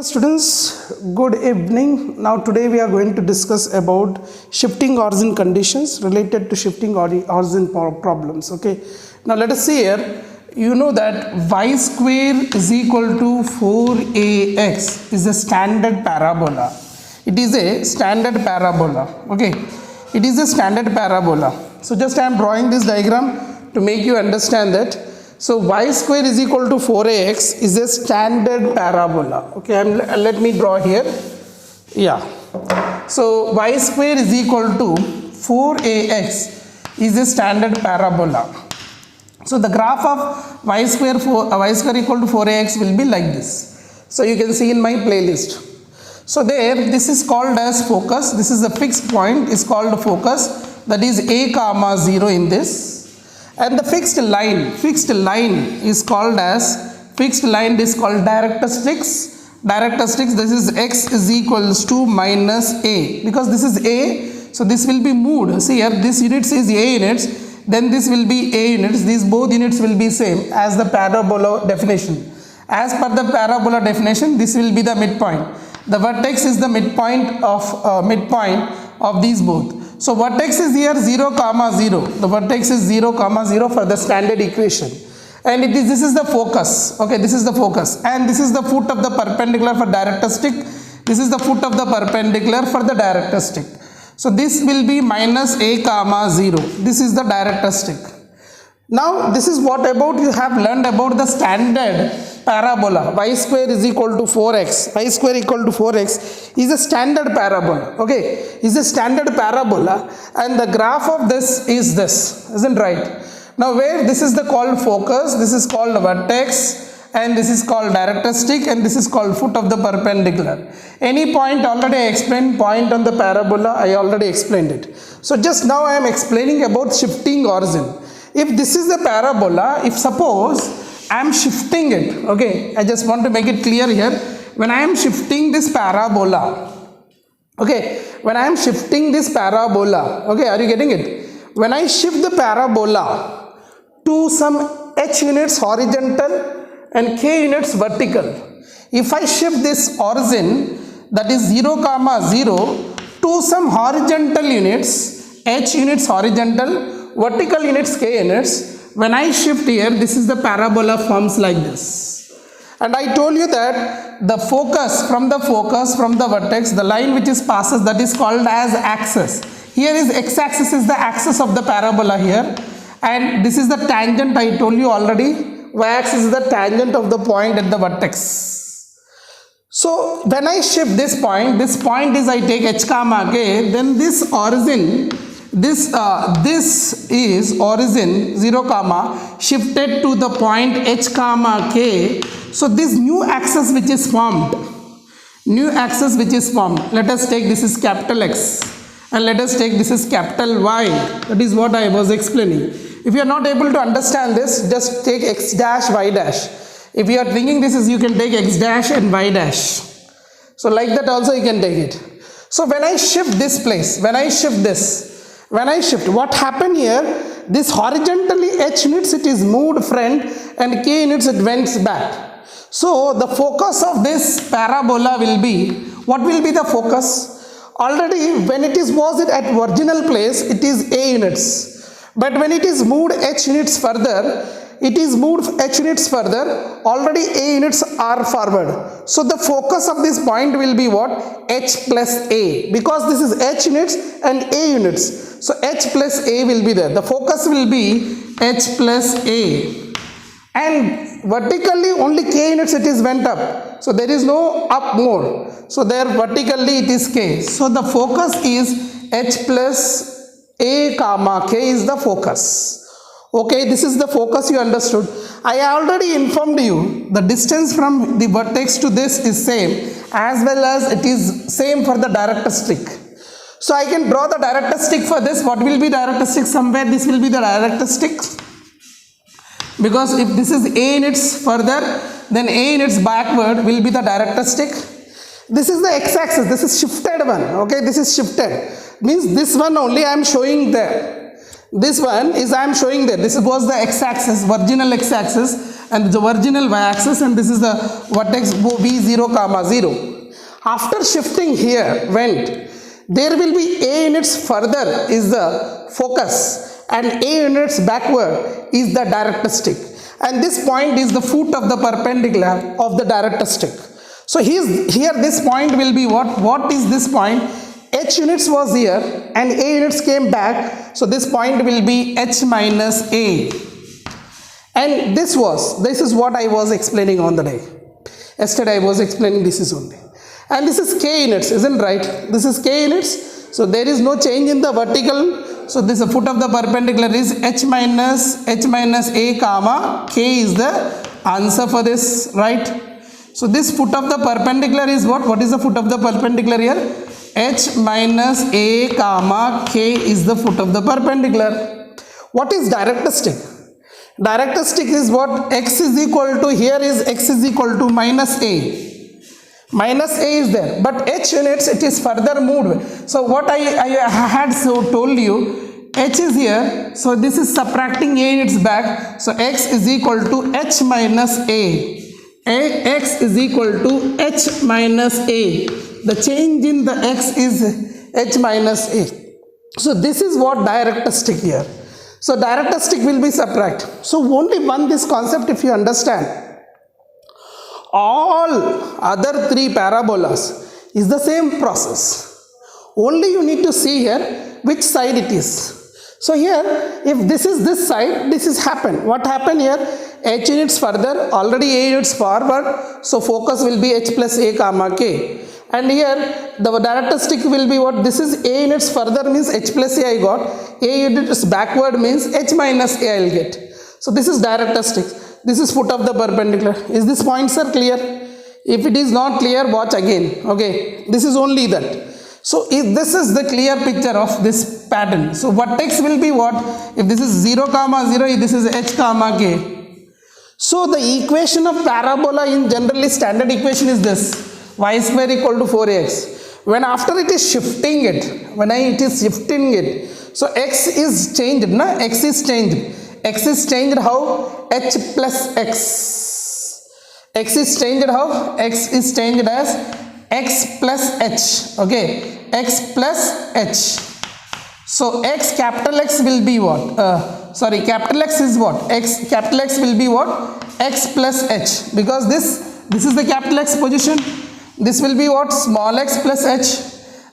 Students, good evening. Now today we are going to discuss about shifting origin conditions related to shifting origin problems. Okay. Now let us see here. You know that y square is equal to 4ax is a standard parabola. It is a standard parabola. Okay. It is a standard parabola. So just I am drawing this diagram to make you understand that. So y square is equal to 4ax is a standard parabola. Okay, let me draw here. Yeah. So y square is equal to 4ax is a standard parabola. So the graph of y square equal to 4ax will be like this. So you can see in my playlist. So there, this is called as focus. This is a fixed point is called focus. That is a comma 0 in this. And the fixed line is called directrices. This is x is equals to minus a, because this is a, so this will be moved. See here, this units is a units, then this will be a units. These both units will be same as the parabola definition. As per the parabola definition, this will be the midpoint. The vertex is the midpoint of these both. So vertex is here 0 comma 0. The vertex is 0 comma 0 for the standard equation. And this is the focus. Okay, this is the focus. And this is the foot of the perpendicular for directrix. This is the foot of the perpendicular for the directrix. So this will be minus a comma 0. This is the directrix. Now this is what about you have learned about the standard parabola. Y square is equal to 4x. Y square equal to 4x is a standard parabola. Okay, is a standard parabola, and the graph of this is this, isn't right? Now where this is the called focus, this is called vertex, and this is called directrix, and this is called foot of the perpendicular. Any point already I explained, point on the parabola I already explained it. So just now I am explaining about shifting origin. If this is the parabola, if suppose I am shifting it, okay, I just want to make it clear here. When I am shifting this parabola, okay, when I am shifting this parabola, okay, are you getting it? When I shift the parabola to some h units horizontal and k units vertical, if I shift this origin, that is 0 comma 0 to some horizontal units, h units horizontal, vertical units k units, when I shift here, this is the parabola forms like this. And I told you that the focus from the vertex, the line which is passes, that is called as axis. Here is x-axis is the axis of the parabola here, and this is the tangent. I told you already, y-axis is the tangent of the point at the vertex. So when I shift this point is I take h comma k, then this origin, this is origin 0 comma shifted to the point h comma k. So this new axis which is formed, let us take this is capital X, and let us take this is capital Y. That is what I was explaining. If you are not able to understand this, just take x dash y dash. If you are thinking this is, you can take x dash and y dash. So like that also you can take it. So when I shift this place, when I shift, what happened here? This horizontally h units it is moved front, and k units it went back. So the focus of this parabola will be, what will be the focus? Already when it was at original place, it is a units. But when it is moved h units further, already a units are forward. So the focus of this point will be what? H plus a, because this is h units and a units. So h plus a will be there. The focus will be h plus a. And vertically only k units it is went up. So there is no up more. So there vertically it is k. So the focus is h plus a comma k is the focus. Okay, this is the focus, you understood. I already informed you the distance from the vertex to this is same, as well as it is same for the directrix. So I can draw the directrix for this. What will be directrix? Somewhere this will be the directrix, because if this is a units further, then a units backward will be the directrix. This is the x-axis, this is shifted one. Okay, this is shifted, means this one only I am showing there. This one is I am showing there. This was the x-axis, original x-axis, and the original y-axis, and this is the vertex v0 comma 0. After shifting here went, there will be a units further is the focus and a units backward is the director stick, and this point is the foot of the perpendicular of the director stick. So here this point will be what is this point? H units was here and a units came back, so this point will be h minus a, and this is what I was explaining on the day. Yesterday I was explaining this is only, and this is k units, isn't right? This is k units, so there is no change in the vertical, so this foot of the perpendicular is h minus a comma k is the answer for this, right? So this foot of the perpendicular is what is the foot of the perpendicular here? H minus a comma k is the foot of the perpendicular. What is director stick? Director stick is what? X is equal to, here is x is equal to minus a. Minus a is there, but h units it is further moved. So what I had told you, h is here, so this is subtracting a units back, so x is equal to h minus a. X is equal to h minus a. The change in the x is h minus a. So this is what director stick here. So director stick will be subtract. So only one this concept if you understand. All other three parabolas is the same process. Only you need to see here which side it is. So here, if this is this side, this is happen. What happened here? H units further, already a units forward, so focus will be h plus a comma k. And here, the director stick will be what? This is a units further means h plus a I got, a units backward means h minus a I will get. So this is director stick. This is foot of the perpendicular. Is this points are clear? If it is not clear, watch again. Okay, this is only that. So if this is the clear picture of this pattern. So vertex will be what? If this is 0 comma 0, this is h comma k. So the equation of parabola in generally standard equation is this. Y square equal to 4x. When after it is shifting it, so x is changed, na? X is changed. X is changed how? H plus x. X is changed how? X is changed as x plus h. Okay, x plus h. So x capital X will be what? Capital X is what? Capital X will be what? X plus h, because this is the capital X position. This will be what? Small x plus h.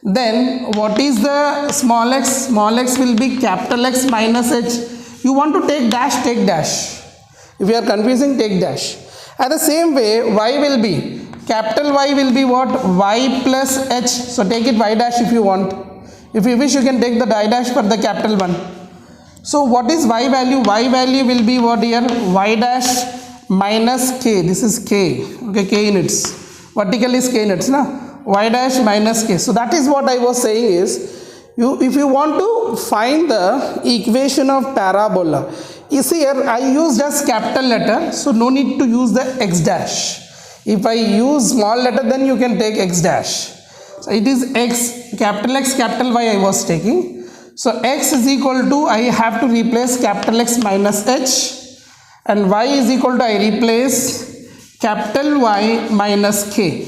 Then what is the small x? Small x will be capital X minus h. You want to take dash, take dash. If you are confusing, take dash. At the same way, y will be, capital Y will be what? Y plus h. So take it y dash if you want. If you wish, you can take the y dash for the capital one. So what is y value? Y value will be what here? Y dash minus k. This is k. Okay, k units. Vertical is k units, na? Y dash minus k. So that is what I was saying is, if you want to find the equation of parabola, you see here I used as capital letter, so no need to use the x dash. If I use small letter, then you can take x dash. So it is x, capital Y I was taking. So x is equal to, I have to replace capital X minus h, and y is equal to, I replace capital Y minus k.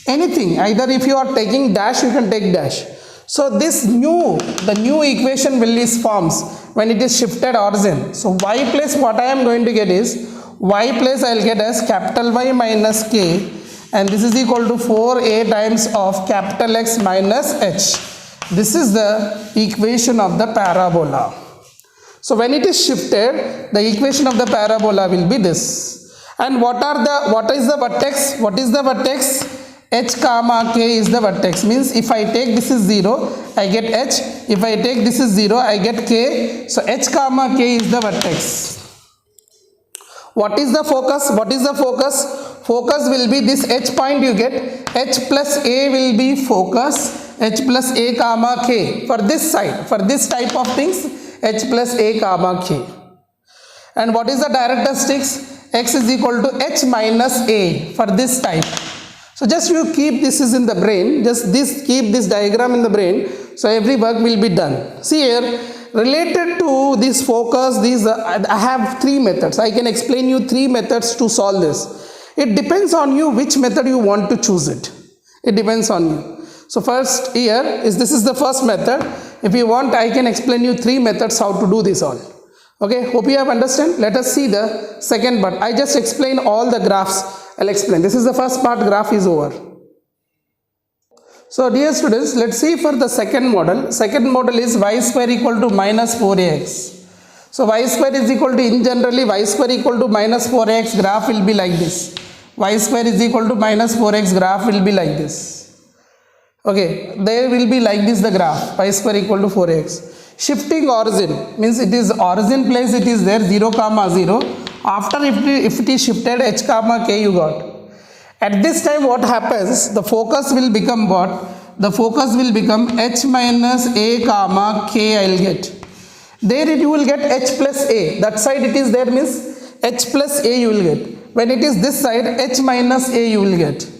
Anything, either if you are taking dash, you can take dash. So this the new equation will is forms when it is shifted origin. So y place, what I am going to get is, y place I will get as capital Y minus k, and this is equal to 4a times of capital X minus h. This is the equation of the parabola. So when it is shifted, the equation of the parabola will be this. And what is the vertex? What is the vertex? H comma k is the vertex. Means if I take this is 0, I get h. If I take this is 0, I get k. So h comma k is the vertex. What is the focus? What is the focus? Focus will be this h point you get. H plus a will be focus. H plus a comma k. For this side, for this type of things, h plus a comma k. And what is the characteristics? X is equal to h minus a for this type. So just you keep this is in the brain, just keep this diagram in the brain, so every work will be done. See here, Related to this focus, I have three methods. I can explain you three methods to solve this. It depends on you which method you want to choose it. It depends on you. So first here this is the first method. If you want, I can explain you three methods how to do this all. Okay, hope you have understand. Let us see the second part. I just explain all the graphs. I'll explain. This is the first part, graph is over. So dear students, let's see for the second model. Second model is y square equal to minus 4ax. So y square is equal to, in generally y square equal to minus 4ax graph will be like this. Y square is equal to minus 4x graph will be like this. Okay, there will be like this the graph, y square equal to 4x. Shifting origin means it is origin place, it is there 0 comma 0. After if it is shifted h comma k you got. At this time what happens, the focus will become what? The focus will become h minus a comma k I will get. There you will get h plus a. That side it is there means h plus a you will get. When it is this side, h minus a you will get.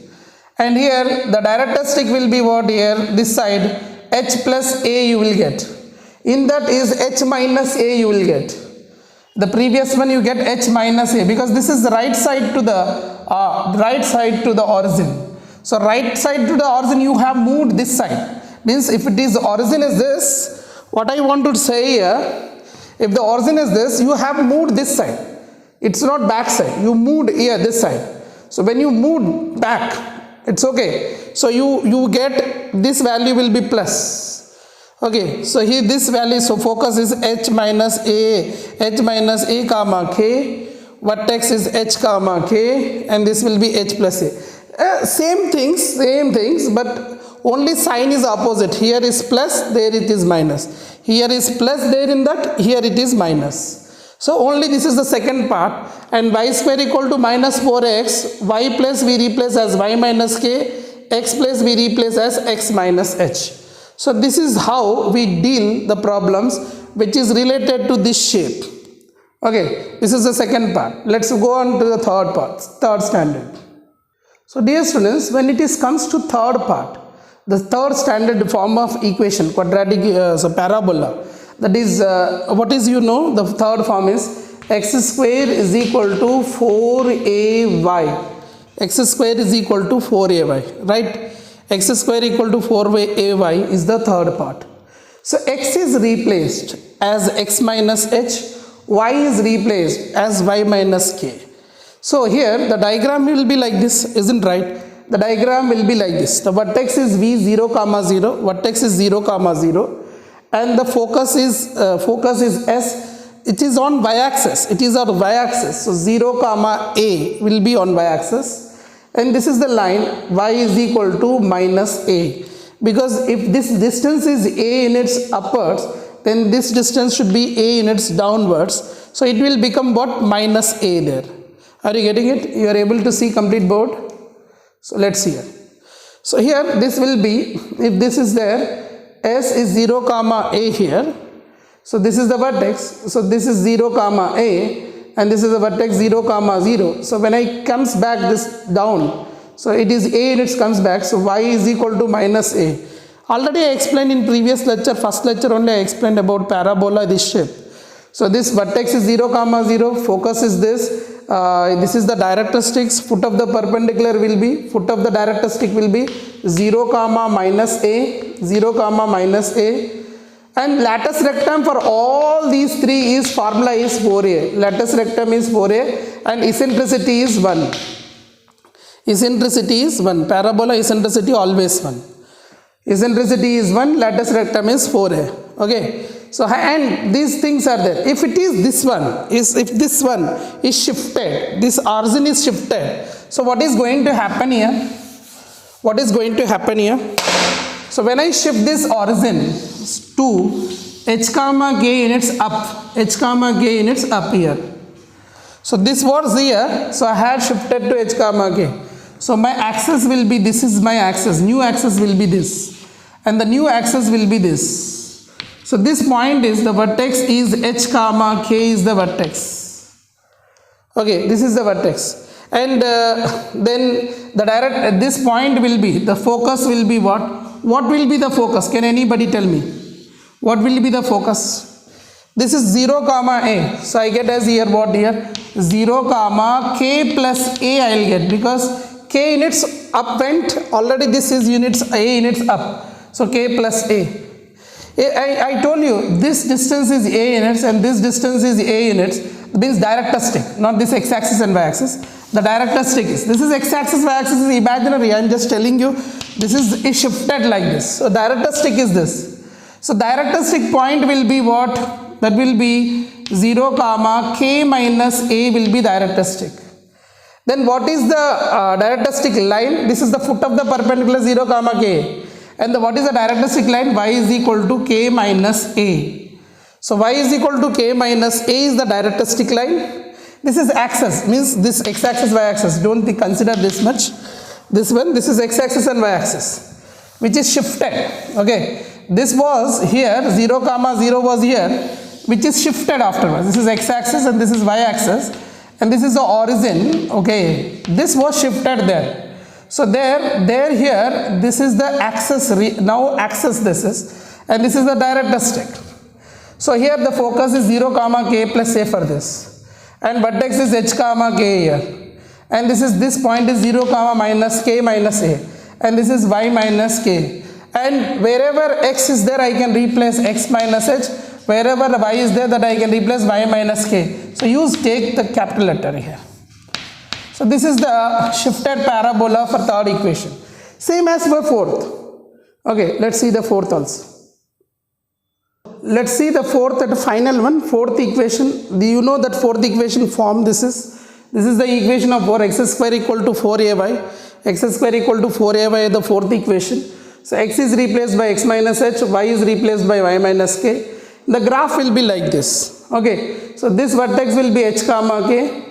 And here the characteristic will be what here? This side h plus a you will get. In that is h minus a you will get. The previous one you get h minus a because this is the right side to the origin. So right side to the origin you have moved this side. Means if it is origin is this, what I want to say here, if the origin is this, you have moved this side. It's not back side. You moved here this side. So when you moved back, it's okay. So you get this value will be plus. Okay, so here this value, so focus is h minus a comma k, vertex is h comma k, and this will be h plus a. Same things, but only sign is opposite. Here is plus, there it is minus. Here is plus, there in that, here it is minus. So only this is the second part, and y square equal to minus 4x, y plus we replace as y minus k, x plus we replace as x minus h. So this is how we deal the problems which is related to this shape. Okay, this is the second part. Let's go on to the third part, third standard. So dear students, when it comes to third part, the third standard form of equation, quadratic parabola, that is what is the third form is x square is equal to 4ay. X square is equal to 4ay, right? X square equal to 4ay is the third part. So x is replaced as x minus h, y is replaced as y minus k. So here the diagram will be like this, isn't right? The diagram will be like this. The vertex is v 0 comma 0, vertex is 0 comma 0, and the focus is s. It is on y-axis. It is on y-axis. So 0 comma a will be on y-axis. And this is the line y is equal to minus a, because if this distance is a in its upwards, then this distance should be a in its downwards. So it will become what? Minus a there. Are you getting it? You are able to see complete board? So let's see here. So here this will be, if this is there, s is 0 comma a here. So this is the vertex. So this is 0 comma a. And this is the vertex 0 comma 0. So when I comes back this down, so it is a and it comes back, so y is equal to minus a. Already I explained in previous lecture, first lecture only I explained about parabola, this shape. So this vertex is 0 comma 0, focus is this is the directrices, foot of the perpendicular will be, foot of the directrix will be 0 comma minus a, 0 comma minus a. And latus rectum for all these three is formula is 4a. Latus rectum is 4a and eccentricity is 1. Eccentricity is 1. Parabola eccentricity always 1. Eccentricity is 1. Latus rectum is 4a. Okay. So and these things are there. If it is this one, if this one is shifted, this origin is shifted. So what is going to happen here? What is going to happen here? So when I shift this origin to h comma k units up, h comma k units up here. So this was here, so I had shifted to h comma k. So my axis will be, this is my axis, new axis will be this, and the new axis will be this. So this point is, the vertex is h comma k is the vertex. Okay, this is the vertex. And then the this point will be, the focus will be what? What will be the focus? Can anybody tell me? What will be the focus? This is 0 comma a. So I get as here what here 0 comma k plus a I will get, because k units up went already, this is units a units up, so k plus a. I told you this distance is a units and this distance is a units, means directistic, not this x-axis and y-axis. The directistic is, this is x-axis, y-axis is imaginary. I am just telling you this is shifted like this. So directistic is this. So directistic point will be what? That will be 0 comma k minus a will be directistic. Then what is the directistic line? This is the foot of the perpendicular 0 comma k. And what is the directistic line? Y is equal to k minus a. So y is equal to k minus a is the directistic line. This is axis, means this x-axis, y-axis. Don't consider this much. This one, this is x-axis and y-axis, which is shifted. Okay, this was here 0 comma 0 was here, which is shifted afterwards. This is x-axis and this is y-axis, and this is the origin. Okay, this was shifted there. So here, this is the axis, now axis this is, and this is the directistic. So here the focus is 0 comma k plus a for this, and vertex is h comma k here, and this point is 0 comma minus k minus a, and this is y minus k, and wherever x is there I can replace x minus h, wherever y is there that I can replace y minus k. So take the capital letter here. So this is the shifted parabola for third equation. Same as for fourth. Okay, let's see the fourth also. Let's see the fourth and final one, fourth equation. Do you know that fourth equation form this is the equation of 4x square equal to 4ay, x square equal to 4ay, the fourth equation. So x is replaced by x minus h, y is replaced by y minus k. The graph will be like this. Okay, so this vertex will be h comma k.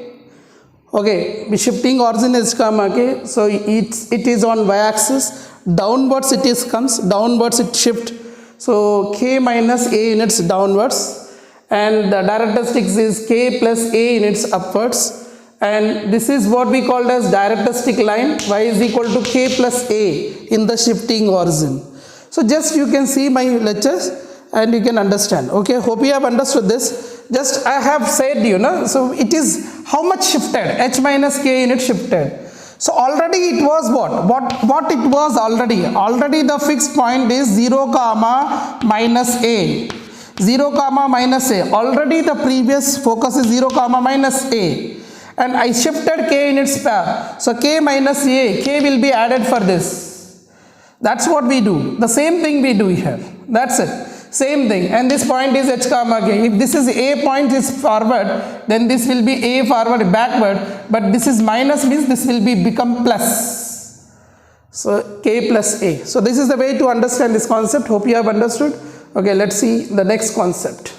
Okay, shifting origin h comma k. So it is on y-axis. Downwards it comes. Downwards it shift. So k minus a units downwards, and the directistics is k plus a units upwards, and this is what we called as directistic line. Y is equal to k plus a in the shifting origin. So just you can see my lectures and you can understand. Okay, hope you have understood this. Just I have said, so it is how much shifted, h minus k unit shifted. So already it was what it was already the fixed point is 0 comma minus a, 0 comma minus a. Already the previous focus is 0 comma minus a, and I shifted k units pair. So k minus a, k will be added for this. That's what we do. The same thing we do here. That's it. Same thing. And this point is h comma k. If this is a point is forward, then this will be a forward backward. But this is minus, means this will become plus. So k plus a. So this is the way to understand this concept. Hope you have understood. Okay, let's see the next concept.